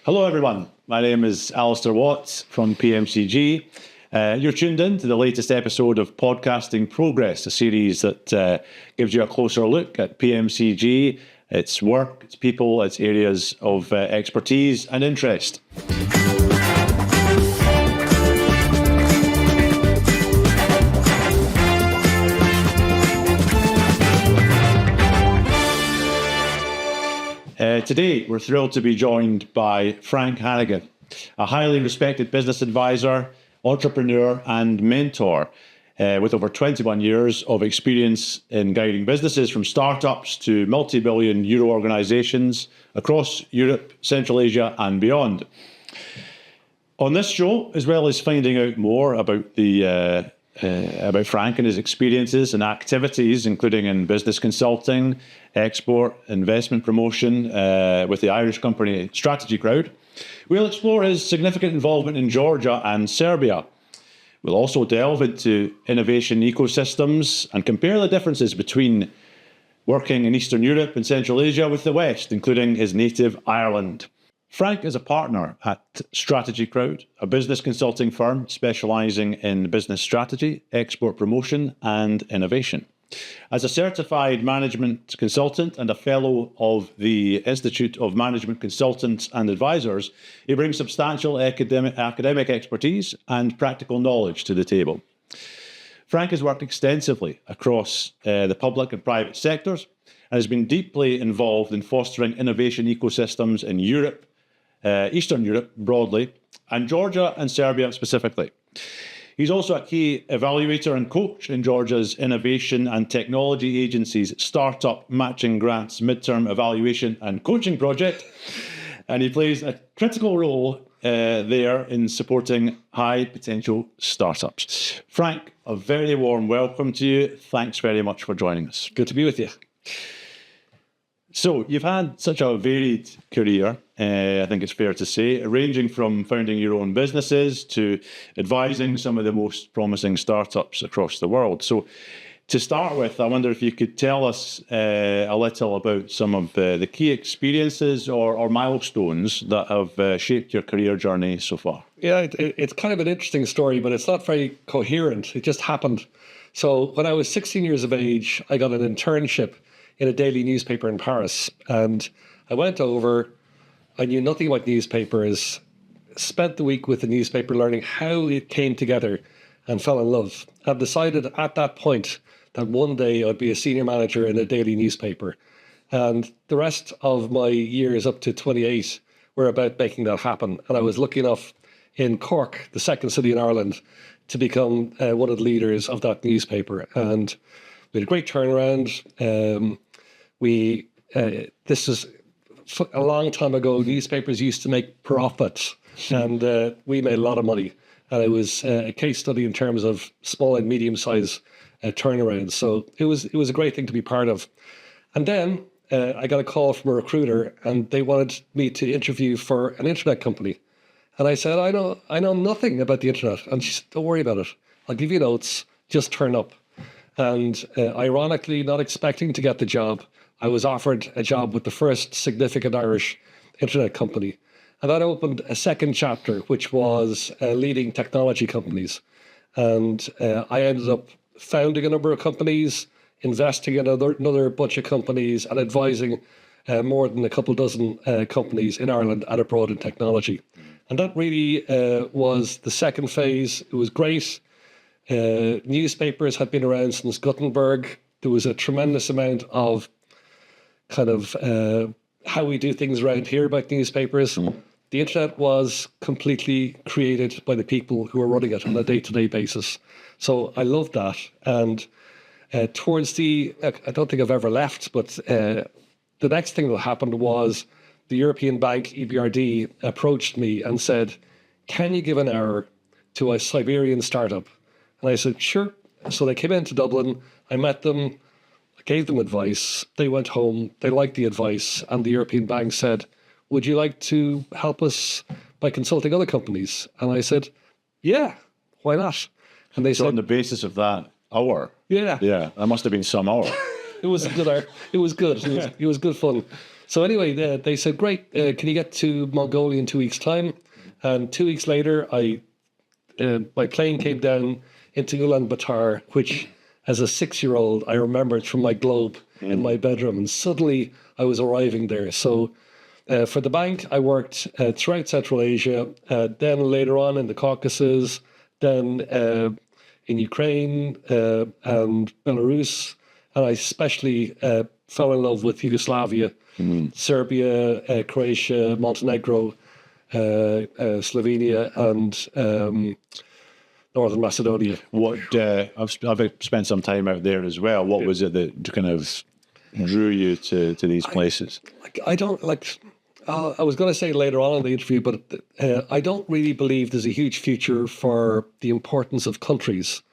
Hello everyone, my name is Alistair Watts from PMCG. You're tuned in to the latest episode of Podcasting Progress, a series that gives you a closer look at PMCG, its work, its people, its areas of expertise and interest. Today, we're thrilled to be joined by Frank Hannigan, a highly respected business advisor, entrepreneur and mentor with over 21 years of experience in guiding businesses from startups to multi-billion euro organizations across Europe, Central Asia and beyond. On this show, as well as finding out more about about Frank and his experiences and activities, including in business consulting, export, investment promotion with the Irish company StrategyCrowd, we'll explore his significant involvement in Georgia and Serbia. We'll also delve into innovation ecosystems and compare the differences between working in Eastern Europe and Central Asia with the West, including his native Ireland. Frank is a partner at StrategyCrowd, a business consulting firm specialising in business strategy, export promotion and innovation. As a certified management consultant and a fellow of the Institute of Management Consultants and Advisors, he brings substantial academic expertise and practical knowledge to the table. Frank has worked extensively across the public and private sectors and has been deeply involved in fostering innovation ecosystems in Europe, Eastern Europe broadly, and Georgia and Serbia specifically. He's also a key evaluator and coach in Georgia's Innovation and Technology Agency's Startup Matching Grants Midterm Evaluation and Coaching Project, and he plays a critical role there in supporting high potential startups. Frank, a very warm welcome to you. Thanks very much for joining us. Good to be with you. So you've had such a varied career, I think it's fair to say, ranging from founding your own businesses to advising some of the most promising startups across the world. So to start with, I wonder if you could tell us a little about some of the key experiences or milestones that have shaped your career journey so far. Yeah, it's kind of an interesting story, but it's not very coherent. It just happened. So when I was 16 years of age, I got an internship in a daily newspaper in Paris. And I went over, I knew nothing about newspapers, spent the week with the newspaper learning how it came together and fell in love. I decided at that point that one day I'd be a senior manager in a daily newspaper. And the rest of my years up to 28 were about making that happen. And I was lucky enough in Cork, the second city in Ireland, to become one of the leaders of that newspaper. And we had a great turnaround. This is a long time ago. Newspapers used to make profit, and we made a lot of money. And it was a case study in terms of small and medium size turnarounds. So it was a great thing to be part of. And then I got a call from a recruiter, and they wanted me to interview for an internet company. And I said, I know nothing about the internet. And she said, don't worry about it. I'll give you notes. Just turn up. And ironically, not expecting to get the job, I was offered a job with the first significant Irish internet company. And that opened a second chapter, which was leading technology companies. And I ended up founding a number of companies, investing in another bunch of companies, and advising more than a couple dozen companies in Ireland and abroad in technology. And that really was the second phase. It was great. Newspapers had been around since Gutenberg. There was a tremendous amount of kind of how we do things around here about newspapers. The internet was completely created by the people who were running it on a day-to-day basis. So I loved that. And towards I don't think I've ever left, but the next thing that happened was the European Bank, EBRD, approached me and said, can you give an hour to a Siberian startup? And I said, sure. So they came into Dublin, I met them, I gave them advice, they went home, they liked the advice, and the European Bank said, would you like to help us by consulting other companies? And I said, yeah, why not? And they So said, on the basis of that hour? yeah. Yeah, that must have been some hour. It was a good hour. It was good. It was good fun. So anyway, they said, great, can you get to Mongolia in 2 weeks' time? And 2 weeks later, my plane came down into Ulaanbaatar, which as a 6-year-old, I remembered from my globe in my bedroom. And suddenly I was arriving there. So for the bank, I worked throughout Central Asia, then later on in the Caucasus, then in Ukraine and Belarus. And I especially fell in love with Yugoslavia, Serbia, Croatia, Montenegro, Slovenia, and Northern Macedonia. I've spent some time out there as well. What was it that kind of drew you to these places? I was going to say later on in the interview, but I don't really believe there's a huge future for the importance of countries.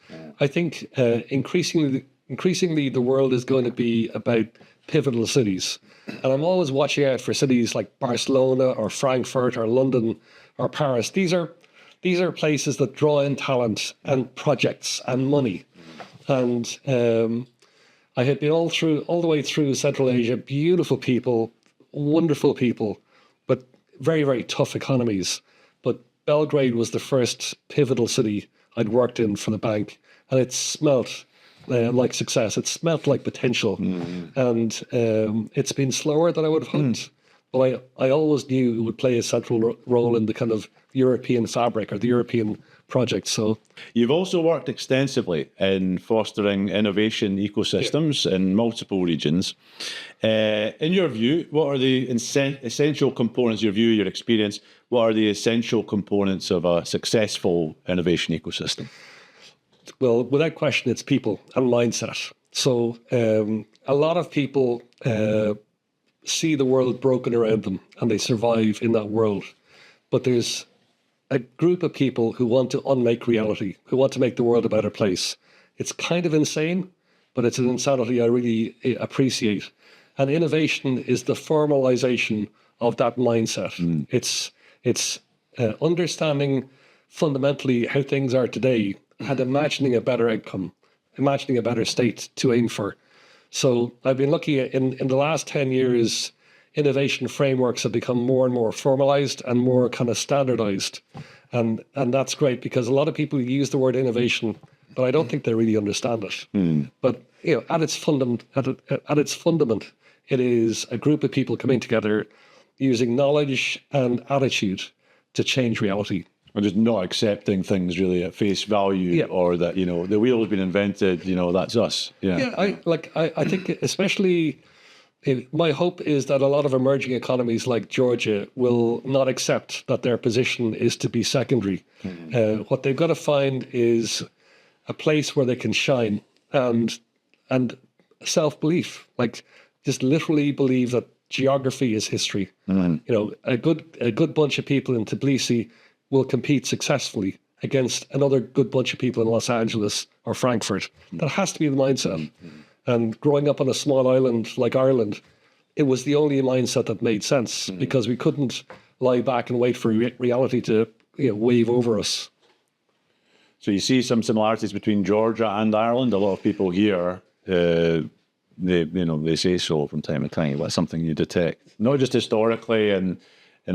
I think increasingly the world is going to be about pivotal cities. And I'm always watching out for cities like Barcelona or Frankfurt or London or Paris. These are places that draw in talent and projects and money. And I had been all the way through Central Asia, beautiful people, wonderful people, but very, very tough economies. But Belgrade was the first pivotal city I'd worked in for the bank, and it smelt like success. It smelt like potential. And it's been slower than I would have hoped. But I always knew it would play a central role in the kind of European fabric or the European project. So you've also worked extensively in fostering innovation ecosystems in multiple regions. In your view, what are the essential components, your view, your experience, what are the essential components of a successful innovation ecosystem? Well, without question, it's people and mindset. So a lot of people see the world broken around them and they survive in that world. But there's a group of people who want to unmake reality, who want to make the world a better place. It's kind of insane, but it's an insanity I really appreciate. And innovation is the formalization of that mindset. It's understanding fundamentally how things are today and imagining a better outcome, imagining a better state to aim for. So I've been looking at, in the last 10 years, innovation frameworks have become more and more formalized and more kind of standardized. And that's great because a lot of people use the word innovation, but I don't think they really understand it. But at its fundament, it is a group of people coming together using knowledge and attitude to change reality. Or just not accepting things really at face value, or that, the wheel has been invented, that's us. I think especially my hope is that a lot of emerging economies like Georgia will not accept that their position is to be secondary. What they've got to find is a place where they can shine and self-belief, like just literally believe that geography is history. A good bunch of people in Tbilisi will compete successfully against another good bunch of people in Los Angeles or Frankfurt. That has to be the mindset. And growing up on a small island like Ireland, it was the only mindset that made sense because we couldn't lie back and wait for reality to wave over us. So you see some similarities between Georgia and Ireland. A lot of people here, they say so from time to time. That's something you detect, not just historically and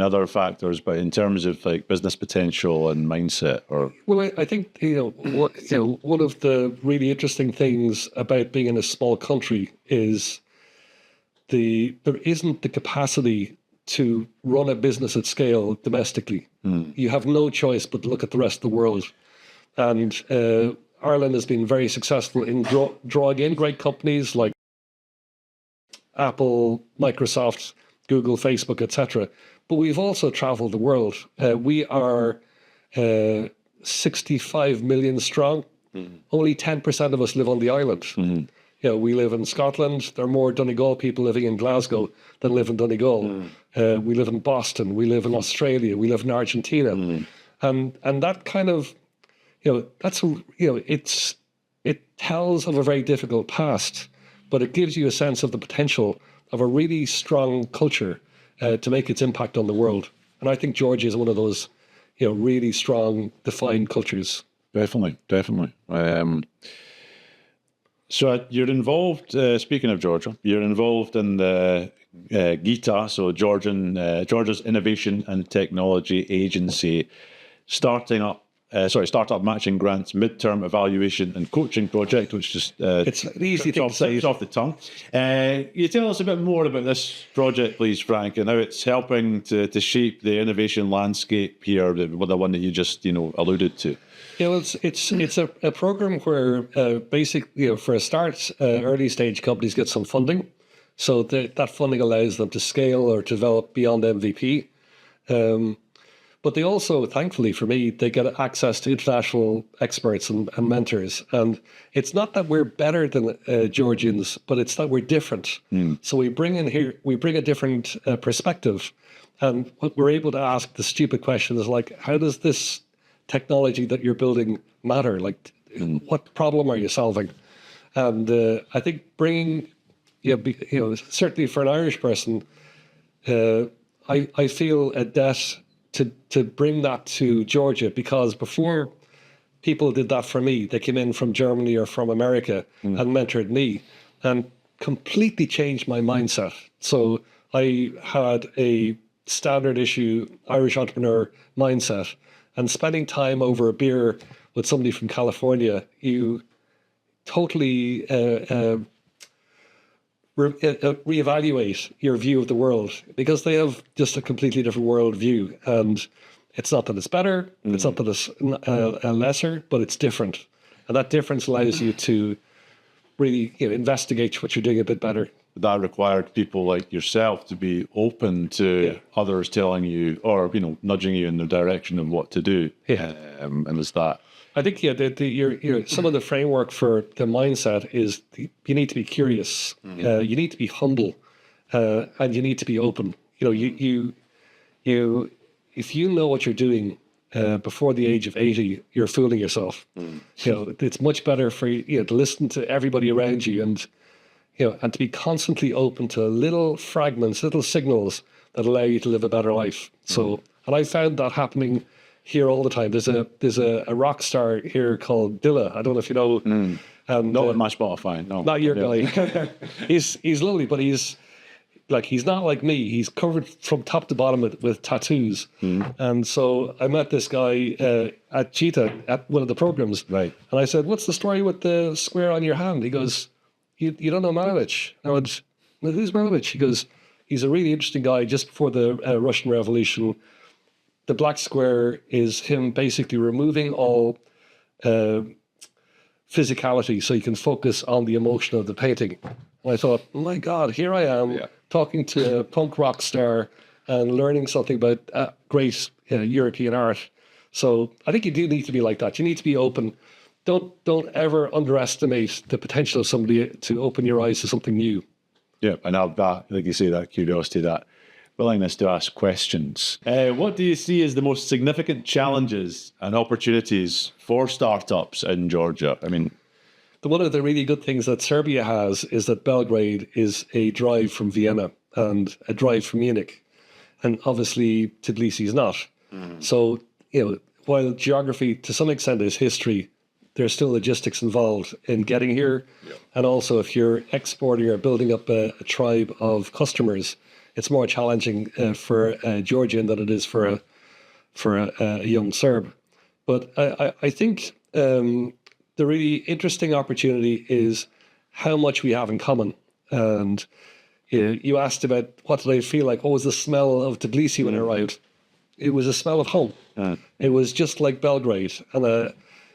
other factors, but in terms of like business potential and mindset. Well, I think one of the really interesting things about being in a small country is there isn't the capacity to run a business at scale domestically. You have no choice but to look at the rest of the world. And Ireland has been very successful in drawing in great companies like Apple, Microsoft, Google, Facebook, etc. But we've also traveled the world. We are 65 million strong. Only 10% of us live on the island. We live in Scotland. There are more Donegal people living in Glasgow than live in Donegal. We live in Boston. We live in Australia. We live in Argentina. And that kind of, it tells of a very difficult past, but it gives you a sense of the potential of a really strong culture to make its impact on the world. And I think Georgia is one of those, really strong, defined cultures. Definitely. So you're involved, speaking of Georgia, you're involved in the GITA, so Georgia's Innovation and Technology Agency, Startup Matching Grants Midterm Evaluation and Coaching Project, which just It's an easy thing to say. trips off the tongue. You tell us a bit more about this project, please, Frank, and how it's helping to shape the innovation landscape here, the one that you just alluded to. Yeah, well, it's a program where basically, for a start, early stage companies get some funding, so that funding allows them to scale or develop beyond MVP. But they also, thankfully for me, they get access to international experts and mentors. And it's not that we're better than Georgians, but it's that we're different. So we bring a different perspective, and we're able to ask the stupid questions like, how does this technology that you're building matter? Like, what problem are you solving? And I think bringing, certainly for an Irish person, I feel a debt to bring that to Georgia, because before people did that for me, they came in from Germany or from America and mentored me and completely changed my mindset. So I had a standard issue Irish entrepreneur mindset, and spending time over a beer with somebody from California, you totally reevaluate your view of the world, because they have just a completely different world view. And it's not that it's better, it's not that it's lesser, but it's different. And that difference allows you to really investigate what you're doing a bit better. That required people like yourself to be open to others telling you or nudging you in the direction of what to do. And it's that. I think some of the framework for the mindset is you need to be curious, you need to be humble, and you need to be open. If you know what you're doing before the age of 80, you're fooling yourself. It's much better for you to listen to everybody around you and to be constantly open to little fragments, little signals that allow you to live a better life. So, and I found that happening here all the time. There's a rock star here called Dilla. I don't know if you know. And not with my Spotify. No, not your guy. He's lovely, but he's not like me. He's covered from top to bottom with tattoos. And so I met this guy at GITA at one of the programs. Right. And I said, "What's the story with the square on your hand?" He goes, You don't know Malevich? I went, "Well, who's Malevich?" He goes, "He's a really interesting guy just before the Russian Revolution. The black square is him basically removing all physicality so you can focus on the emotion of the painting." And I thought, oh my God, here I am talking to a punk rock star and learning something about great European art. So I think you do need to be like that. You need to be open. Don't ever underestimate the potential of somebody to open your eyes to something new. Yeah, and that, like you say, that curiosity, that willingness to ask questions. What do you see as the most significant challenges and opportunities for startups in Georgia? I mean, one of the really good things that Serbia has is that Belgrade is a drive from Vienna and a drive from Munich. And obviously Tbilisi is not. So, while geography to some extent is history, there's still logistics involved in getting here. And also if you're exporting or building up a tribe of customers, it's more challenging for a Georgian than it is for a young Serb. But I think the really interesting opportunity is how much we have in common. And you asked about what did I feel like? What was the smell of Tbilisi when I arrived? It was a smell of home. It was just like Belgrade. And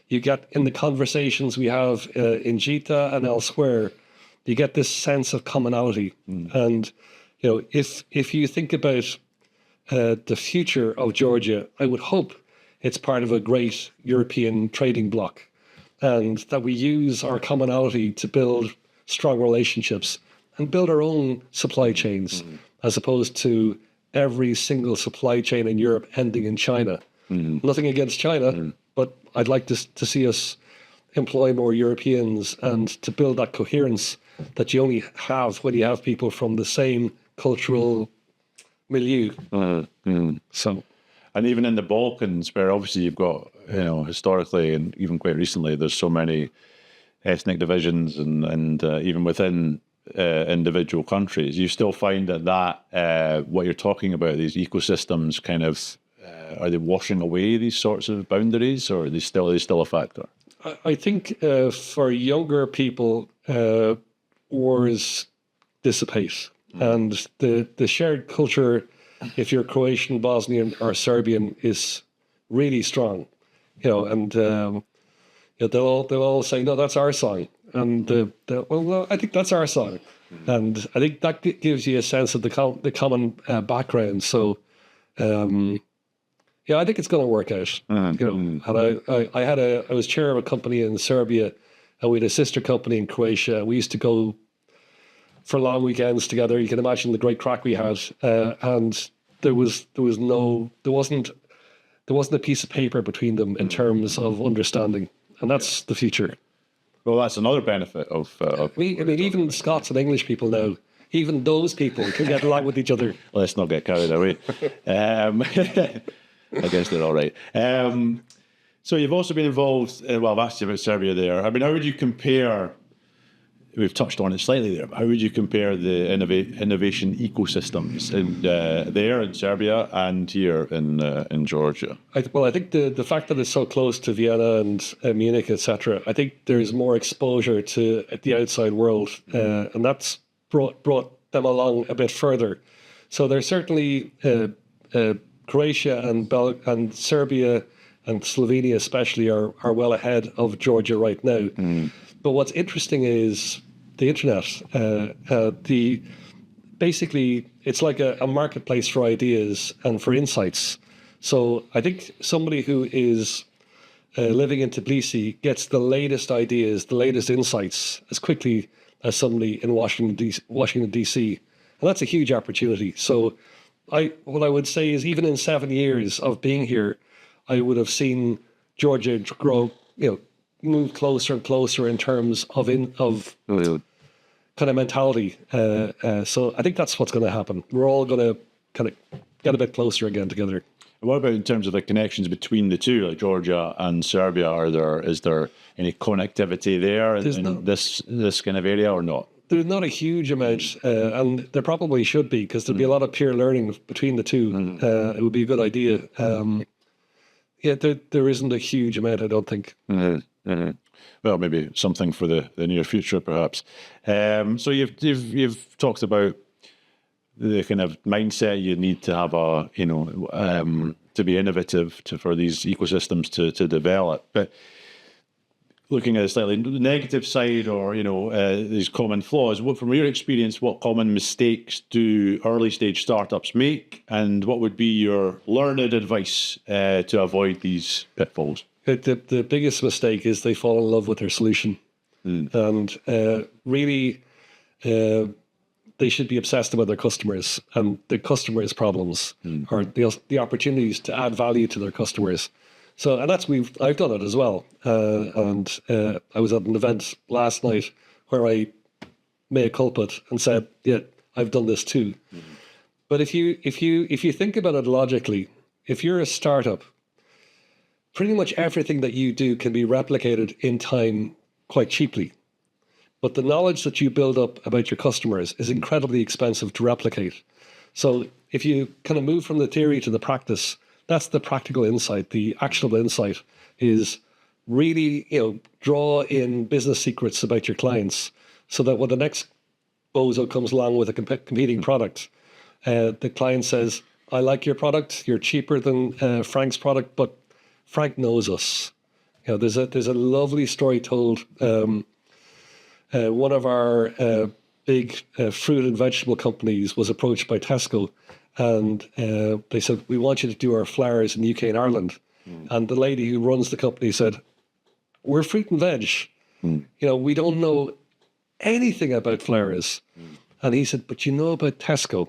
you get in the conversations we have in GITA and elsewhere, you get this sense of commonality. And if you think about the future of Georgia, I would hope it's part of a great European trading bloc, and that we use our commonality to build strong relationships and build our own supply chains, as opposed to every single supply chain in Europe ending in China. Nothing against China, but I'd like to see us employ more Europeans and to build that coherence that you only have when you have people from the same cultural milieu. So, and even in the Balkans, where obviously you've got, historically and even quite recently, there's so many ethnic divisions and even within individual countries, you still find that what you're talking about, these ecosystems, kind of are they washing away these sorts of boundaries, or are they still a factor? I think for younger people, wars dissipate, and the shared culture, if you're Croatian, Bosnian, or Serbian, is really strong. And they'll all say, "No, that's our song," and well, no, I think that's our song, and I think that gives you a sense of the common background. So. Yeah, I think it's going to work out. And I was chair of a company in Serbia, and we had a sister company in Croatia. We used to go for long weekends together. You can imagine the great crack we had, and there wasn't a piece of paper between them in terms of understanding, and that's the future. Well, that's another benefit of. Even Scots and English people now, even those people can get along with each other. Let's not get carried away. I guess they're all right. So you've also been involved, I've asked you about Serbia there. I mean, how would you compare, we've touched on it slightly there, but how would you compare the innovation ecosystems there in Serbia and here in Georgia? I think the fact that it's so close to Vienna and Munich, etc., I think there's more exposure to the outside world, and that's brought them along a bit further. So there's certainly Croatia and Serbia and Slovenia especially are well ahead of Georgia right now. But what's interesting is the internet. Basically, it's like a marketplace for ideas and for insights. So I think somebody who is living in Tbilisi gets the latest ideas, the latest insights as quickly as somebody in Washington, D.C. And that's a huge opportunity. So what I would say is, even in 7 years of being here, I would have seen Georgia grow, move closer and closer in terms of kind of mentality. So I think that's what's going to happen. We're all going to kind of get a bit closer again together. What about in terms of the connections between the two, like Georgia and Serbia? Is there any connectivity there in this kind of area or not? There's not a huge amount, and there probably should be, because there'd be a lot of peer learning between the two. It would be a good idea. There isn't a huge amount, I don't think. Well, maybe something for the near future, perhaps. So you've talked about the kind of mindset you need to have to be innovative for these ecosystems to develop, but looking at a slightly negative side, or these common flaws, from your experience, what common mistakes do early stage startups make, and what would be your learned advice to avoid these pitfalls? The biggest mistake is they fall in love with their solution, and really they should be obsessed about their customers and the customers' problems, or the opportunities to add value to their customers. So, and I've done it as well. And I was at an event last night where I mea culpa and said, "Yeah, I've done this too." But if you think about it logically, if you're a startup, pretty much everything that you do can be replicated in time quite cheaply. But the knowledge that you build up about your customers is incredibly expensive to replicate. So if you kind of move from the theory to the practice, that's the practical insight. The actionable insight is really, draw in business secrets about your clients, so that when the next bozo comes along with a competing product, the client says, "I like your product. You're cheaper than Frank's product, but Frank knows us." There's a lovely story told. One of our big fruit and vegetable companies was approached by Tesco, and they said, "We want you to do our flowers in the UK and Ireland." And the lady who runs the company said, "We're fruit and veg. We don't know anything about flowers." And he said, "But you know about Tesco.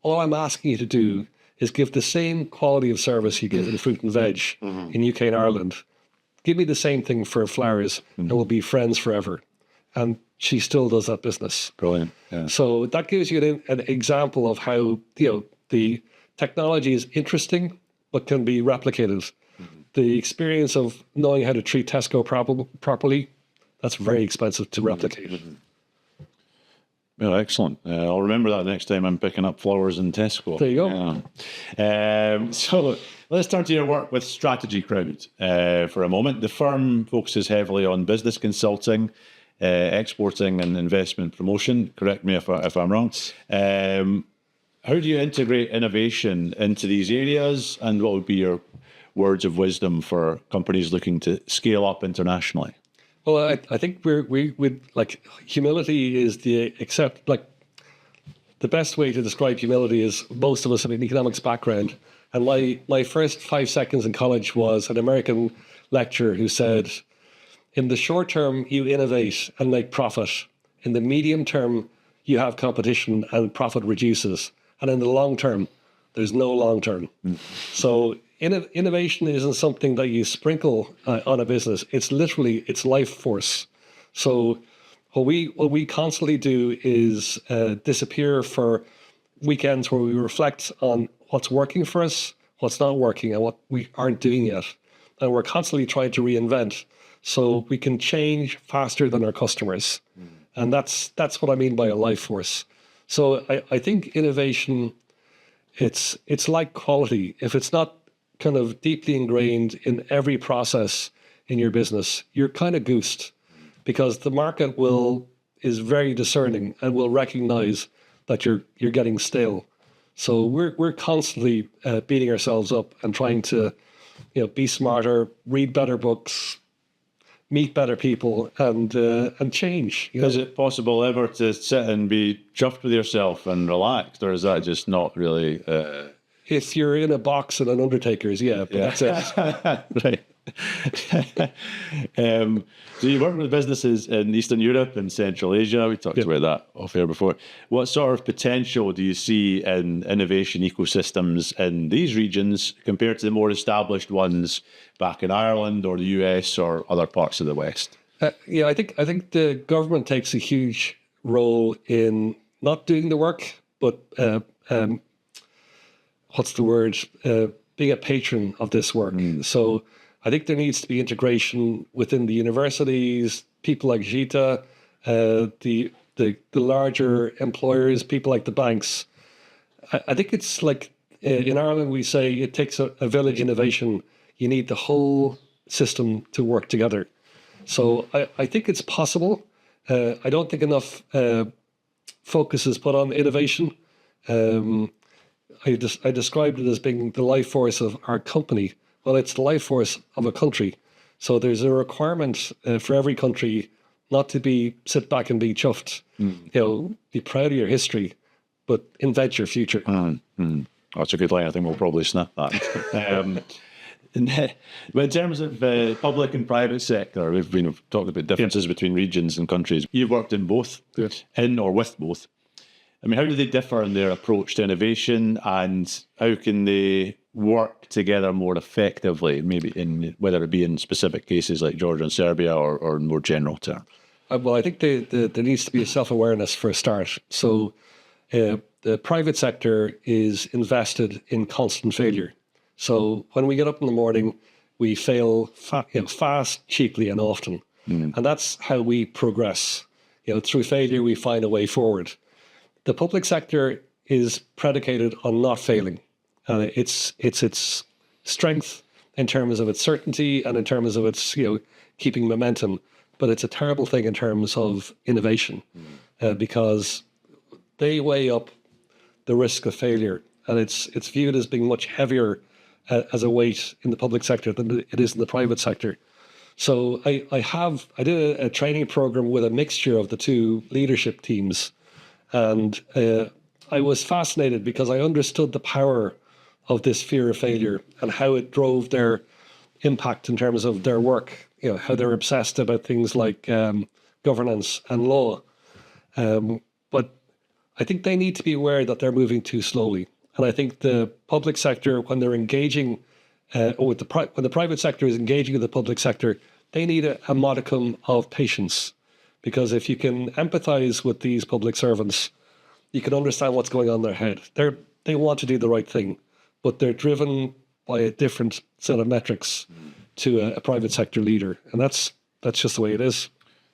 All I'm asking you to do is give the same quality of service you give in fruit and veg in UK and Ireland. Give me the same thing for flowers, and we'll be friends forever." And she still does that business. Brilliant. Yeah. So that gives you an example of how the technology is interesting, but can be replicated. The experience of knowing how to treat Tesco properly, that's very expensive to replicate. Well, excellent. I'll remember that next time I'm picking up flowers in Tesco. There you go. Yeah. So let's turn to your work with StrategyCrowd for a moment. The firm focuses heavily on business consulting, exporting and investment promotion. Correct me if I'm wrong. How do you integrate innovation into these areas, and what would be your words of wisdom for companies looking to scale up internationally? Well, I think we like humility is the best way to describe humility is most of us have an economics background. And my first 5 seconds in college was an American lecturer who said, in the short term, you innovate and make profit. In the medium term, you have competition and profit reduces. And in the long term, there's no long term. So innovation isn't something that you sprinkle on a business. It's literally its life force. So what we constantly do is disappear for weekends where we reflect on what's working for us, what's not working, and what we aren't doing yet. And we're constantly trying to reinvent so we can change faster than our customers. And that's what I mean by a life force. So I think innovation, it's like quality. If it's not kind of deeply ingrained in every process in your business, you're kind of goosed, because the market is very discerning and will recognize that you're getting stale. So we're constantly beating ourselves up and trying to, be smarter, read better books, meet better people, and change. Is it possible ever to sit and be chuffed with yourself and relaxed, or is that just not really? If you're in a box at an Undertaker's, yeah, but that's it. Right. So you work with businesses in Eastern Europe and Central Asia. We talked about that off air before. What sort of potential do you see in innovation ecosystems in these regions compared to the more established ones back in Ireland or the US or other parts of the West? I think the government takes a huge role in not doing the work, but being a patron of this work. So I think there needs to be integration within the universities, people like GITA, the larger employers, people like the banks. I think it's like in Ireland we say it takes a village innovation. You need the whole system to work together. So I think it's possible. I don't think enough focus is put on innovation. I described it as being the life force of our company. Well, it's the life force of a country. So there's a requirement for every country not to sit back and be chuffed. Be proud of your history, but invent your future. That's a good line. I think we'll probably snap that. But in terms of public and private sector, we've been talking about differences between regions and countries. You've worked in both, in or with both. I mean, how do they differ in their approach to innovation, and how can they work together more effectively, maybe whether it be in specific cases like Georgia and Serbia or in more general terms? Well, I think there needs to be a self-awareness for a start. So the private sector is invested in constant failure. So when we get up in the morning, we fail fast, cheaply, and often. And that's how we progress. Through failure, we find a way forward. The public sector is predicated on not failing. It's its strength in terms of its certainty and in terms of its keeping momentum, but it's a terrible thing in terms of innovation because they weigh up the risk of failure, and it's viewed as being much heavier as a weight in the public sector than it is in the private sector. So I did a training program with a mixture of the two leadership teams. And I was fascinated because I understood the power of this fear of failure and how it drove their impact in terms of their work, how they're obsessed about things like governance and law. But I think they need to be aware that they're moving too slowly. And I think the public sector, when they're engaging, when the private sector is engaging with the public sector, they need a modicum of patience. Because if you can empathize with these public servants, you can understand what's going on in their head. They want to do the right thing, but they're driven by a different set of metrics to a private sector leader. And that's just the way it is.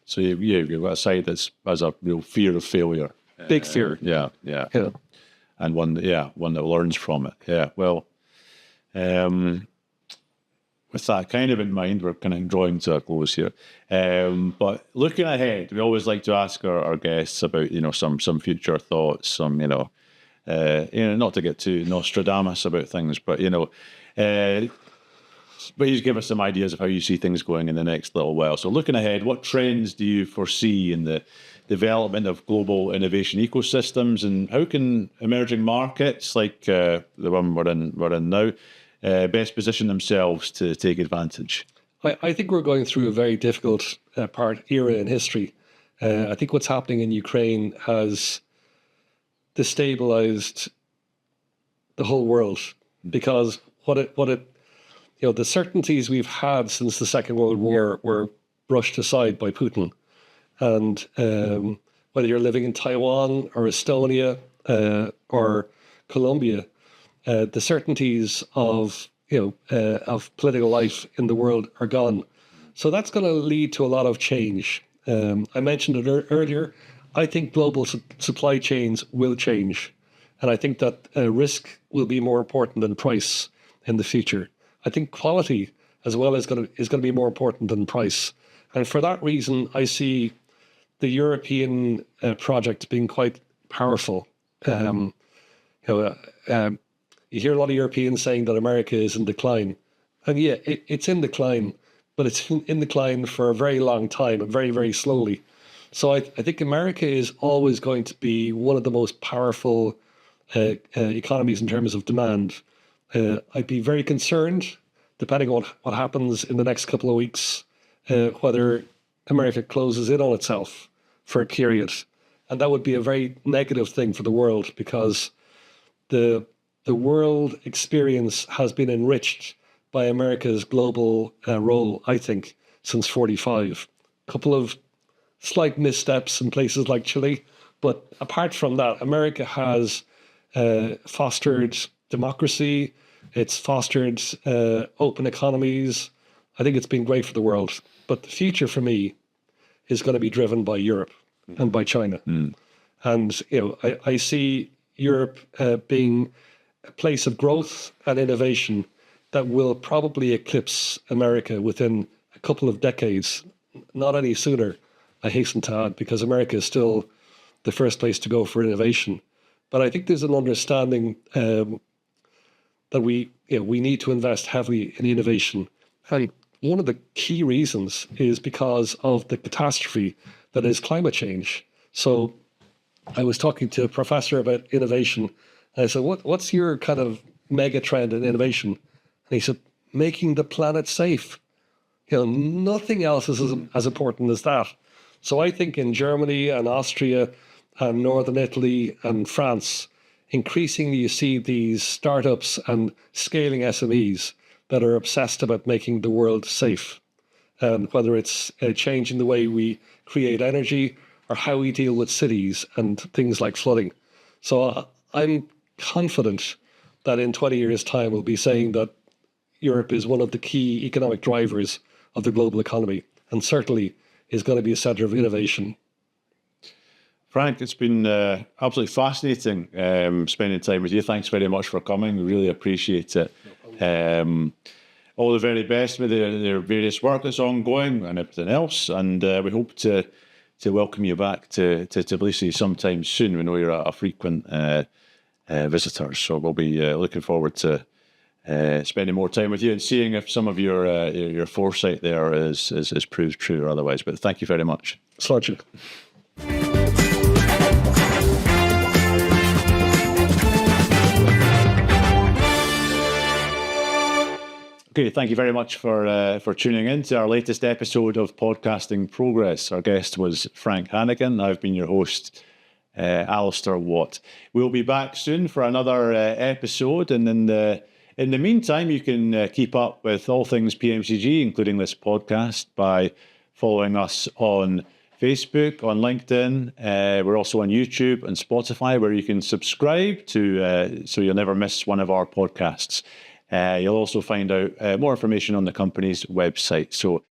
So you've got a side that's has a real fear of failure. Big fear. Yeah. And one that learns from it. Yeah. Well, with that kind of in mind, we're kind of drawing to a close here. But looking ahead, we always like to ask our guests about, some future thoughts, some, not to get too Nostradamus about things, but, please give us some ideas of how you see things going in the next little while. So looking ahead, what trends do you foresee in the development of global innovation ecosystems, and how can emerging markets like the one we're in now best position themselves to take advantage? I think we're going through a very difficult era in history. I think what's happening in Ukraine has destabilized the whole world, because the certainties we've had since the Second World War were brushed aside by Putin. And whether you're living in Taiwan or Estonia or Colombia, the certainties of political life in the world are gone. So that's going to lead to a lot of change. I mentioned it earlier. I think global supply chains will change, and I think that risk will be more important than price in the future. I think quality as well is going to be more important than price, and for that reason, I see the European project being quite powerful. You hear a lot of Europeans saying that America is in decline. And yeah, it's in decline, but it's in decline for a very long time and very, very slowly. So I think America is always going to be one of the most powerful economies in terms of demand. I'd be very concerned, depending on what happens in the next couple of weeks, whether America closes in on itself for a period. And that would be a very negative thing for the world, because the world experience has been enriched by America's global role, I think, since 1945. A couple of slight missteps in places like Chile, but apart from that, America has fostered democracy. It's fostered open economies. I think it's been great for the world. But the future for me is going to be driven by Europe and by China. And I see Europe being a place of growth and innovation that will probably eclipse America within a couple of decades, not any sooner, I hasten to add, because America is still the first place to go for innovation. But I think there's an understanding that we need to invest heavily in innovation. And one of the key reasons is because of the catastrophe that is climate change. So I was talking to a professor about innovation, and I said, what's your kind of mega trend in innovation? And he said, making the planet safe. Nothing else is as important as that. So I think in Germany and Austria and Northern Italy and France, increasingly you see these startups and scaling SMEs that are obsessed about making the world safe. And whether it's changing the way we create energy or how we deal with cities and things like flooding. So I'm confident that in 20 years' time, we'll be saying that Europe is one of the key economic drivers of the global economy, and certainly is going to be a center of innovation. Frank, it's been absolutely fascinating spending time with you. Thanks very much for coming. We really appreciate it. All the very best with their various work that's ongoing and everything else. And we hope to welcome you back to Tbilisi sometime soon. We know you're a frequent visitor, so we'll be looking forward to spending more time with you and seeing if some of your foresight there is proved true or otherwise. But thank you very much. Sludge. Okay, thank you very much for tuning in to our latest episode of Podcasting Progress. Our guest was Frank Hannigan. I've been your host, Alistair Watt. We'll be back soon for another episode, and in the meantime, you can keep up with all things PMCG, including this podcast, by following us on Facebook, on LinkedIn. We're also on YouTube and Spotify, where you can subscribe to so you'll never miss one of our podcasts. You'll also find out more information on the company's website. So